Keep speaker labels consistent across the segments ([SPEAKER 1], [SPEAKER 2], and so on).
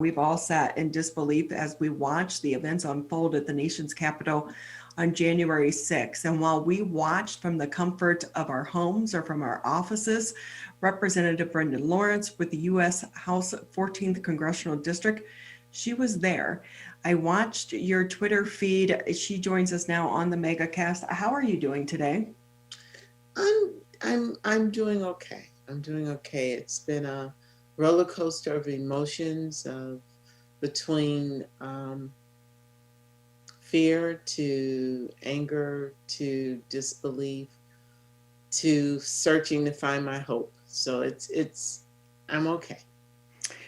[SPEAKER 1] We've all sat in disbelief as we watched the events unfold at the nation's capital on January 6th. And while we watched from the comfort of our homes or from our offices, Representative Brenda Lawrence with the U.S. House 14th Congressional District, she was there. I watched your Twitter feed. She joins us now on the MegaCast. How are you doing today?
[SPEAKER 2] I'm doing okay. I'm doing okay. It's been a roller coaster of emotions between fear to anger to disbelief to searching to find my hope. So it's I'm okay.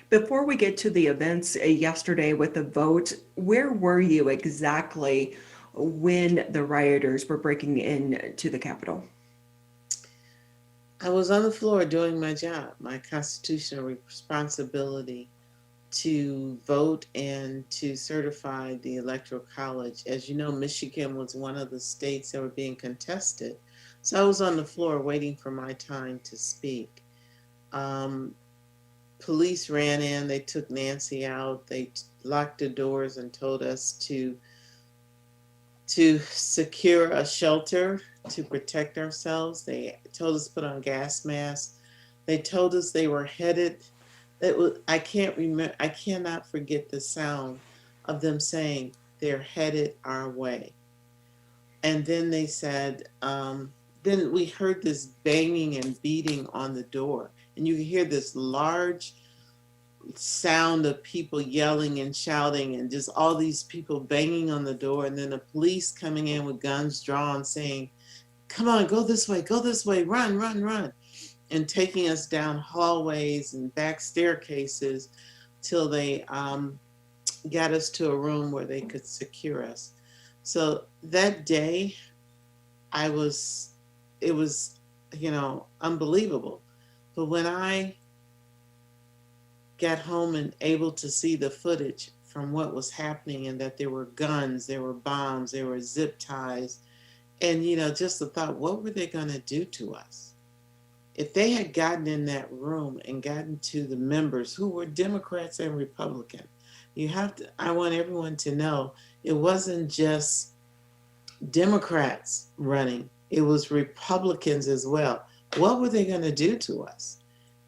[SPEAKER 1] Before we get to the events yesterday with the vote, where were you exactly when the rioters were breaking into the Capitol?
[SPEAKER 2] I was on the floor doing my job, my constitutional responsibility to vote and to certify the Electoral College. As you know, Michigan was one of the states that were being contested. So I was on the floor waiting for my time to speak. Um, Police ran in, they took Nancy out, they locked the doors and told us to secure a shelter to protect ourselves. They told us to put on gas masks. They told us they were headed. It was, I can't remember. I cannot forget the sound of them saying they're headed our way. And then they said, then we heard this banging and beating on the door, and you could hear this large sound of people yelling and shouting and just all these people banging on the door, and then the police coming in with guns drawn saying, come on, go this way, run, run, run, and taking us down hallways and back staircases till they got us to a room where they could secure us. So that day, I was, it was, unbelievable. But when I got home and able to see the footage from what was happening and that there were guns, there were bombs, there were zip ties, and just the thought, what were they going to do to us? If they had gotten in that room and gotten to the members who were Democrats and Republicans, I want everyone to know it wasn't just Democrats running, it was Republicans as well. What were they going to do to us?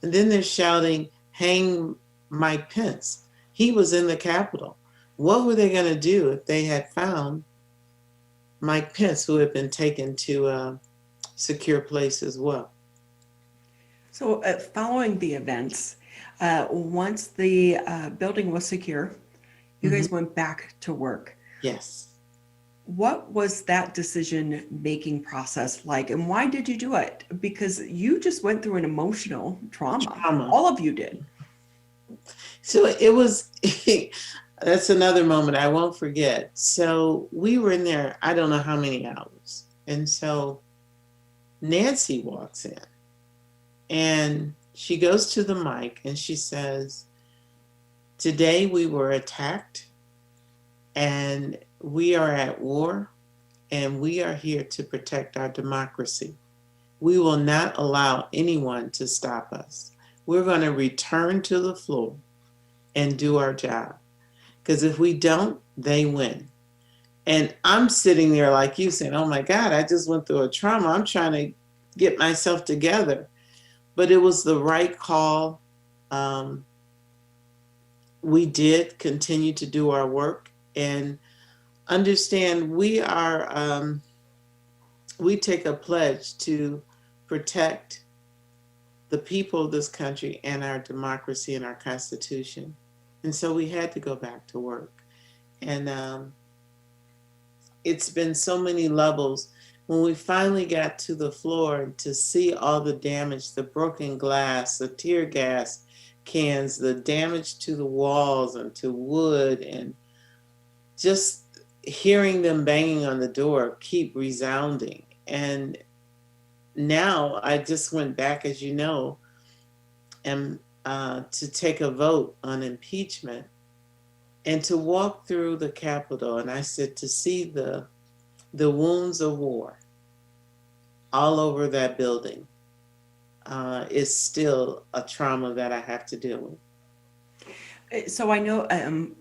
[SPEAKER 2] And then they're shouting, hang Mike Pence. He was in the Capitol. What were they going to do if they had found Mike Pence, who had been taken to a secure place as well?
[SPEAKER 1] So, following the events, once the building was secure, you
[SPEAKER 2] Mm-hmm.
[SPEAKER 1] guys went back to work.
[SPEAKER 2] Yes.
[SPEAKER 1] What was that decision making process like, and why did you do it? Because you just went through an emotional trauma.
[SPEAKER 2] Trauma.
[SPEAKER 1] All of you did.
[SPEAKER 2] So it was, that's another moment I won't forget. So we were in there, I don't know how many hours. And so Nancy walks in and she goes to the mic and she says, today we were attacked and we are at war and we are here to protect our democracy. We will not allow anyone to stop us. We're going to return to the floor and do our job. Because if we don't, they win. And I'm sitting there like you saying, oh my God, I just went through a trauma. I'm trying to get myself together. But it was the right call. We did continue to do our work and understand we take a pledge to protect the people of this country and our democracy and our Constitution. And so we had to go back to work. And it's been so many levels. When we finally got to the floor to see all the damage, the broken glass, the tear gas cans, the damage to the walls and to wood, and just hearing them banging on the door keep resounding. And now I just went back, as you know, and to take a vote on impeachment and to walk through the Capitol. And I said, to see the wounds of war all over that building is still a trauma that I have to deal with.
[SPEAKER 1] So I know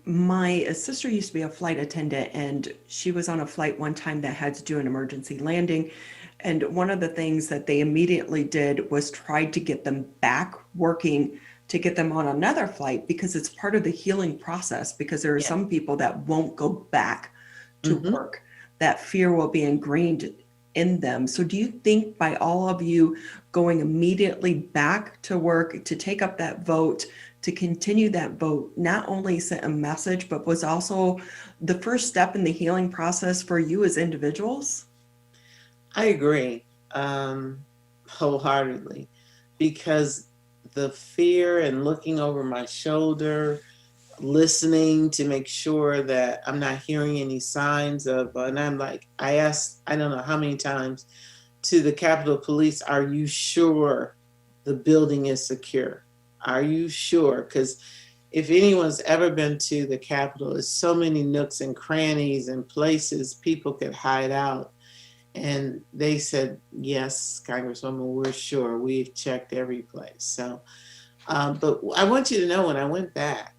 [SPEAKER 1] my sister used to be a flight attendant, and she was on a flight one time that had to do an emergency landing. And one of the things that they immediately did was try to get them back working to get them on another flight because it's part of the healing process. Because there are
[SPEAKER 2] Yeah.
[SPEAKER 1] some people that won't go back to
[SPEAKER 2] Hmm.
[SPEAKER 1] work, that fear will be ingrained in them. So, do you think by all of you going immediately back to work to take up that vote, to continue that vote, not only sent a message, but was also the first step in the healing process for you as individuals?
[SPEAKER 2] I agree, wholeheartedly, because the fear and looking over my shoulder, listening to make sure that I'm not hearing any signs of, and I'm like, I asked, I don't know how many times to the Capitol Police, are you sure the building is secure? Are you sure? Because if anyone's ever been to the Capitol, there's so many nooks and crannies and places people could hide out. And they said, yes, Congresswoman, we're sure. We've checked every place. So, but I want you to know when I went back,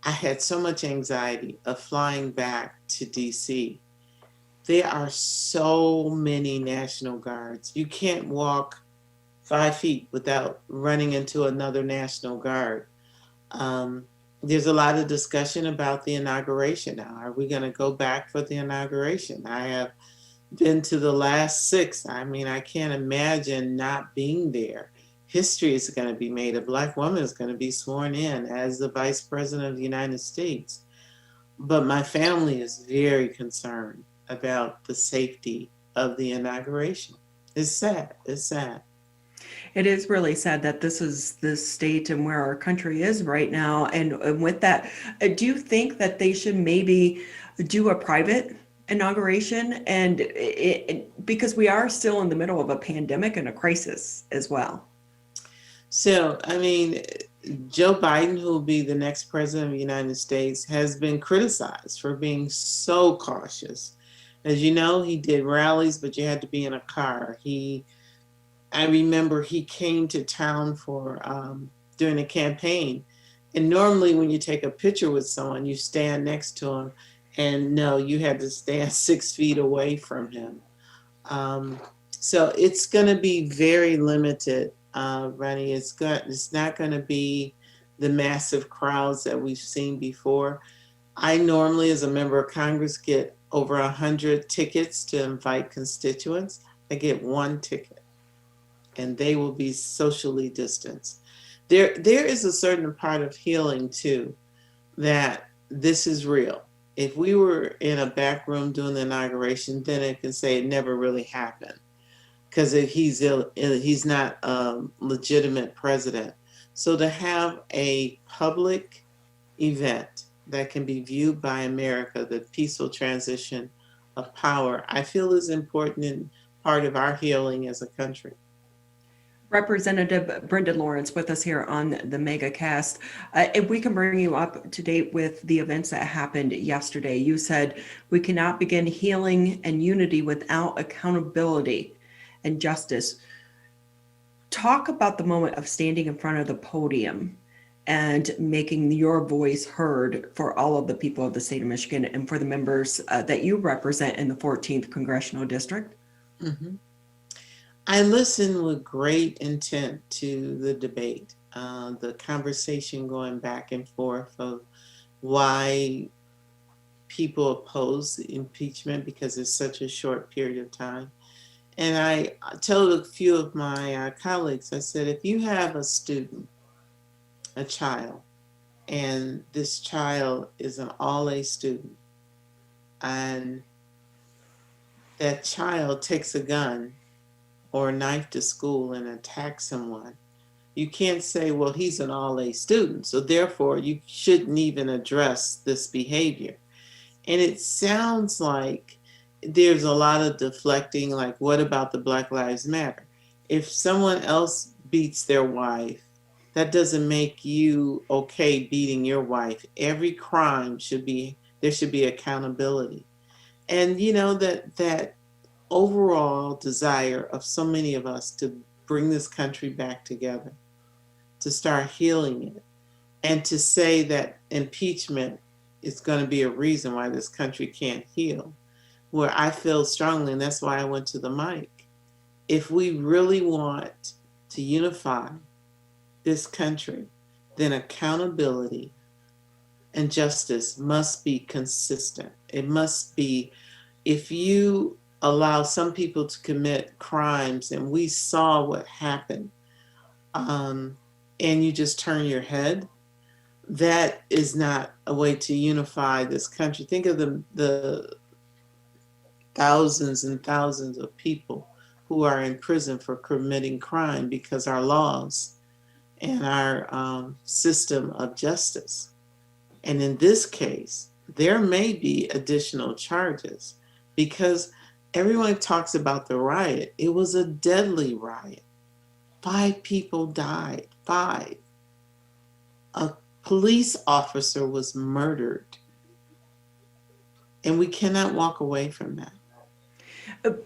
[SPEAKER 2] I had so much anxiety of flying back to DC. There are so many National Guards. You can't walk 5 feet without running into another National Guard. Um, there's a lot of discussion about the inauguration now. Are we going to go back for the inauguration? I have been to the last six. I mean, I can't imagine not being there. History is going to be made. A Black woman is going to be sworn in as the Vice President of the United States. But my family is very concerned about the safety of the inauguration. It's sad. It's sad.
[SPEAKER 1] It is really sad that this is the state and where our country is right now. And with that, do you think that they should maybe do a private inauguration? And because we are still in the middle of a pandemic and a crisis as well.
[SPEAKER 2] So, I mean, Joe Biden, who will be the next president of the United States, has been criticized for being so cautious. As you know, he did rallies, but you had to be in a car. I remember he came to town for during a campaign, and normally when you take a picture with someone, you stand next to him, and no, you had to stand 6 feet away from him. Um, so it's going to be very limited, Ronnie. It's not going to be the massive crowds that we've seen before. I normally, as a member of Congress, get over 100 tickets to invite constituents. I get one ticket, and they will be socially distanced. There is a certain part of healing too that this is real. If we were in a back room doing the inauguration, then it can say it never really happened because he's not a legitimate president. So to have a public event that can be viewed by America, the peaceful transition of power, I feel is important and part of our healing as a country.
[SPEAKER 1] Representative Brenda Lawrence with us here on the Mega Cast. If we can bring you up to date with the events that happened yesterday, you said we cannot begin healing and unity without accountability and justice. Talk about the moment of standing in front of the podium and making your voice heard for all of the people of the state of Michigan and for the members that you represent in the 14th Congressional District.
[SPEAKER 2] Mhm. I listened with great intent to the debate, the conversation going back and forth of why people oppose the impeachment because it's such a short period of time. And I told a few of my colleagues, I said, if you have a student, a child, and this child is an all A student, and that child takes a gun or a knife to school and attacks someone, you can't say, well, he's an all A student, so therefore you shouldn't even address this behavior. And it sounds like there's a lot of deflecting, like, what about the Black Lives Matter? If someone else beats their wife, that doesn't make you okay beating your wife. Every crime there should be accountability. And you know that overall desire of so many of us to bring this country back together, to start healing it. And to say that impeachment is going to be a reason why this country can't heal, where I feel strongly, and that's why I went to the mic. If we really want to unify this country, then accountability and justice must be consistent. It must be, if you allow some people to commit crimes, and we saw what happened, and you just turn your head, that is not a way to unify this country. Think of the thousands and thousands of people who are in prison for committing crime because our laws and our system of justice. And in this case, there may be additional charges because everyone talks about the riot. It was a deadly riot. 5 people died. 5. A police officer was murdered. And we cannot walk away from that.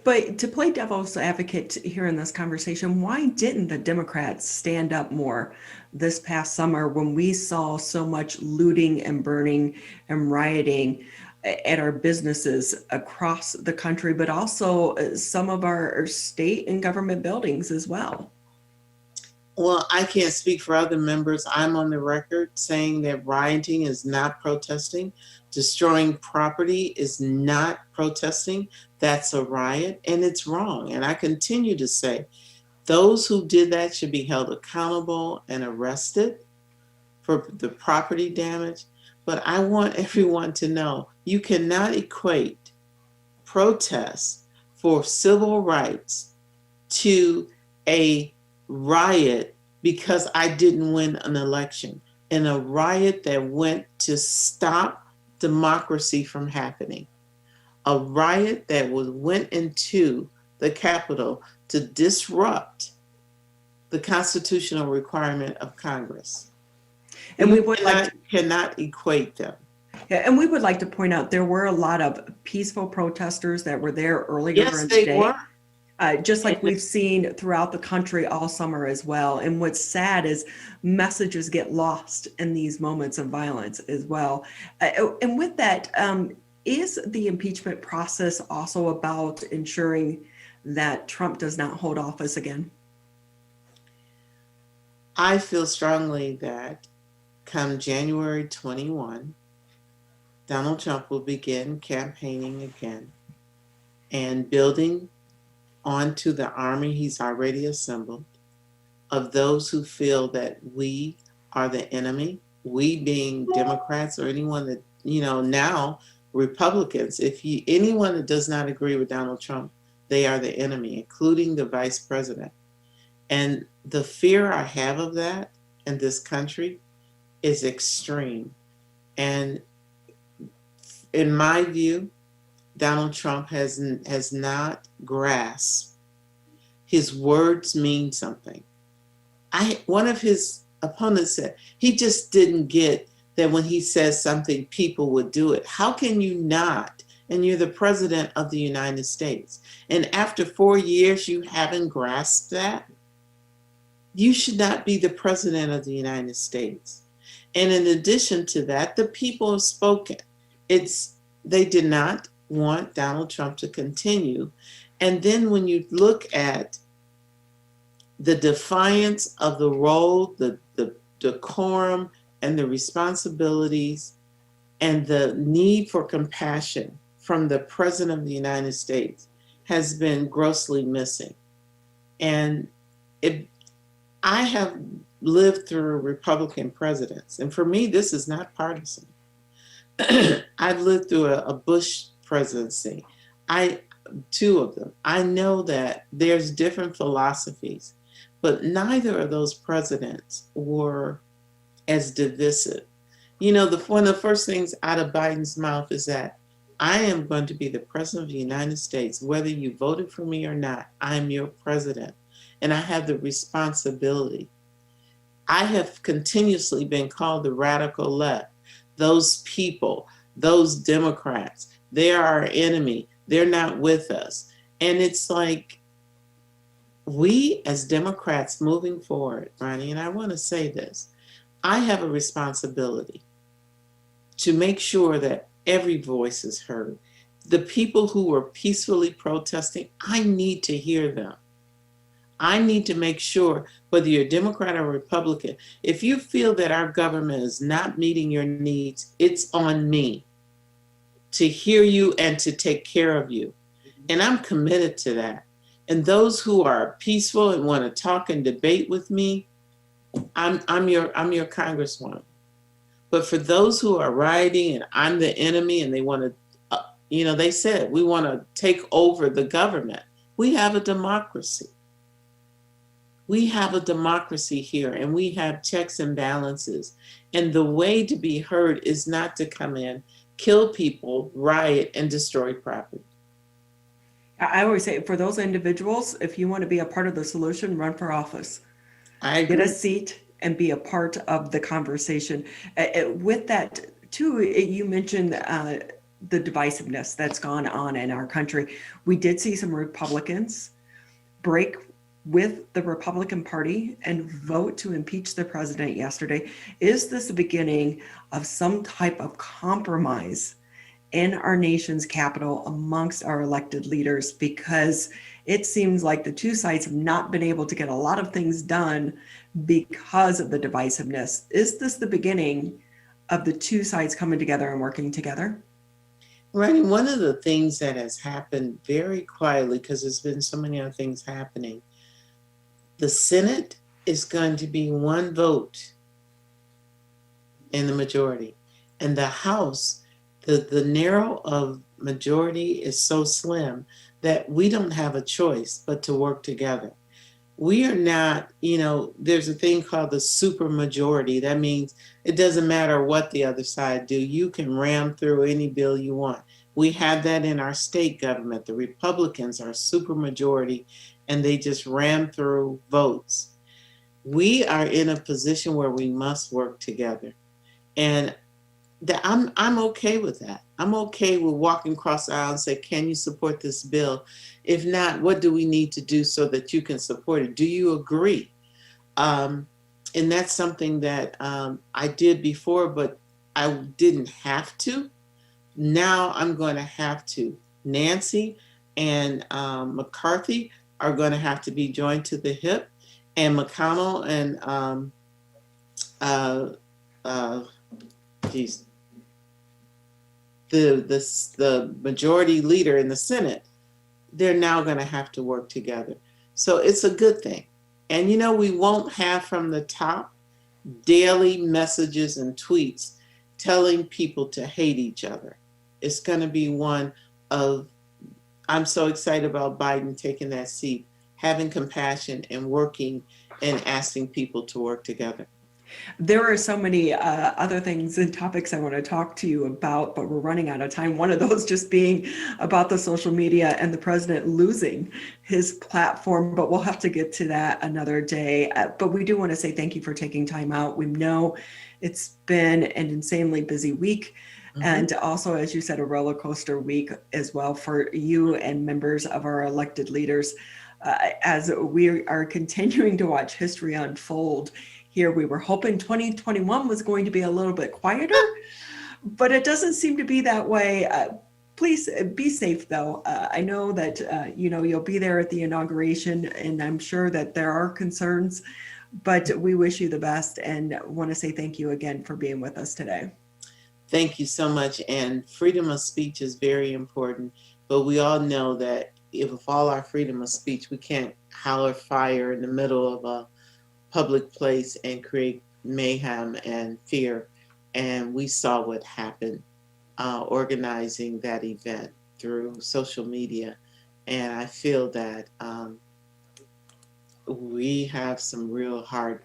[SPEAKER 1] But to play devil's advocate here in this conversation, why didn't the Democrats stand up more this past summer when we saw so much looting and burning and rioting at our businesses across the country, but also some of our state and government buildings as well?
[SPEAKER 2] Well, I can't speak for other members. I'm on the record saying that rioting is not protesting. Destroying property is not protesting. That's a riot, and it's wrong. And I continue to say those who did that should be held accountable and arrested for the property damage. But I want everyone to know you cannot equate protests for civil rights to a riot because I didn't win an election, and a riot that went to stop democracy from happening. A riot that went into the Capitol to disrupt the constitutional requirement of Congress. And we cannot equate them.
[SPEAKER 1] Yeah, and we would like to point out there were a lot of peaceful protesters that were there earlier
[SPEAKER 2] Yes,
[SPEAKER 1] in
[SPEAKER 2] they
[SPEAKER 1] the day.
[SPEAKER 2] were.
[SPEAKER 1] Just like we've seen throughout the country all summer as well. And what's sad is messages get lost in these moments of violence as well. And with that, is the impeachment process also about ensuring that Trump does not hold office again?
[SPEAKER 2] I feel strongly that come January 21, Donald Trump will begin campaigning again and building onto the army he's already assembled of those who feel that we are the enemy, we being Democrats or anyone that, now Republicans, anyone that does not agree with Donald Trump, they are the enemy, including the vice president. And the fear I have of that in this country is extreme. And in my view, Donald Trump has not grasped his words mean something. One of his opponents said he just didn't get that when he says something, people would do it. How can you not? And you're the president of the United States. And after 4 years, you haven't grasped that? You should not be the president of the United States. And in addition to that, the people have spoken. They did not want Donald Trump to continue. And then when you look at the defiance of the role, the decorum, and the responsibilities, and the need for compassion from the President of the United States has been grossly missing. And I have lived through Republican presidents, and for me, this is not partisan. I've lived through a Bush presidency, 2 of them. I know that there's different philosophies, but neither of those presidents were as divisive. One of the first things out of Biden's mouth is that I am going to be the president of the United States, whether you voted for me or not. I'm your president, and I have the responsibility. I have continuously been called the radical left. Those people, those Democrats, they are our enemy. They're not with us. And it's like, we as Democrats moving forward, Ronnie, and I want to say this, I have a responsibility to make sure that every voice is heard. The people who were peacefully protesting, I need to hear them. I need to make sure, whether you're Democrat or Republican, if you feel that our government is not meeting your needs, it's on me to hear you and to take care of you. And I'm committed to that. And those who are peaceful and want to talk and debate with me, I'm your congresswoman. But for those who are rioting and I'm the enemy and they want to, they said we want to take over the government. We have a democracy. We have a democracy here, and we have checks and balances. And the way to be heard is not to come in, kill people, riot, and destroy property.
[SPEAKER 1] I always say, for those individuals, if you want to be a part of the solution, run for office.
[SPEAKER 2] I agree.
[SPEAKER 1] Get a seat and be a part of the conversation. With that, too, you mentioned the divisiveness that's gone on in our country. We did see some Republicans break with the Republican Party and vote to impeach the president yesterday. Is this the beginning of some type of compromise in our nation's capital amongst our elected leaders? Because it seems like the two sides have not been able to get a lot of things done because of the divisiveness. Is this the beginning of the two sides coming together and working together?
[SPEAKER 2] Right. And one of the things that has happened very quietly, because there's been so many other things happening, the Senate is going to be one vote in the majority. And the House, the narrow of majority is so slim that we don't have a choice but to work together. We are not, there's a thing called the super majority. That means it doesn't matter what the other side do. You can ram through any bill you want. We have that in our state government. The Republicans are super majority and they just ram through votes. We are in a position where we must work together. And I'm okay with that. I'm okay with walking across the aisle and say, can you support this bill? If not, what do we need to do so that you can support it? Do you agree? And that's something that I did before, but I didn't have to. Now I'm going to have to. Nancy and McCarthy are going to have to be joined to the hip, and McConnell and the majority leader in the Senate, they're now going to have to work together. So it's a good thing. And we won't have from the top daily messages and tweets telling people to hate each other. It's going to be one of, I'm so excited about Biden taking that seat, having compassion and working and asking people to work together.
[SPEAKER 1] There are so many other things and topics I want to talk to you about, but we're running out of time. One of those just being about the social media and the president losing his platform, but we'll have to get to that another day. But we do want to say thank you for taking time out. We know it's been an insanely busy week. Mm-hmm. And also, as you said, a roller coaster week as well for you and members of our elected leaders. As we are continuing to watch history unfold here, we were hoping 2021 was going to be a little bit quieter, but it doesn't seem to be that way. Please be safe, though. I know that you'll be there at the inauguration, and I'm sure that there are concerns, but we wish you the best and want to say thank you again for being with us today.
[SPEAKER 2] Thank you so much. And freedom of speech is very important, but we all know that if with all our freedom of speech, we can't holler fire in the middle of a public place and create mayhem and fear. And we saw what happened organizing that event through social media. And I feel that we have some real hard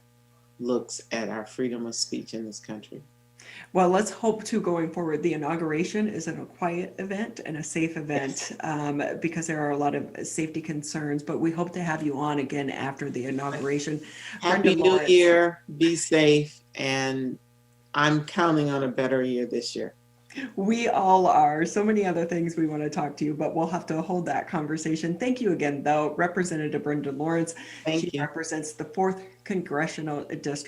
[SPEAKER 2] looks at our freedom of speech in this country.
[SPEAKER 1] Well, let's hope to going forward, the inauguration is a quiet event and a safe event, yes. Because there are a lot of safety concerns, but we hope to have you on again after the inauguration.
[SPEAKER 2] Happy New Year, be safe, and I'm counting on a better year this year.
[SPEAKER 1] We all are. So many other things we want to talk to you, but we'll have to hold that conversation. Thank you again, though, Representative Brenda Lawrence.
[SPEAKER 2] Thank you.
[SPEAKER 1] She represents the 4th Congressional District.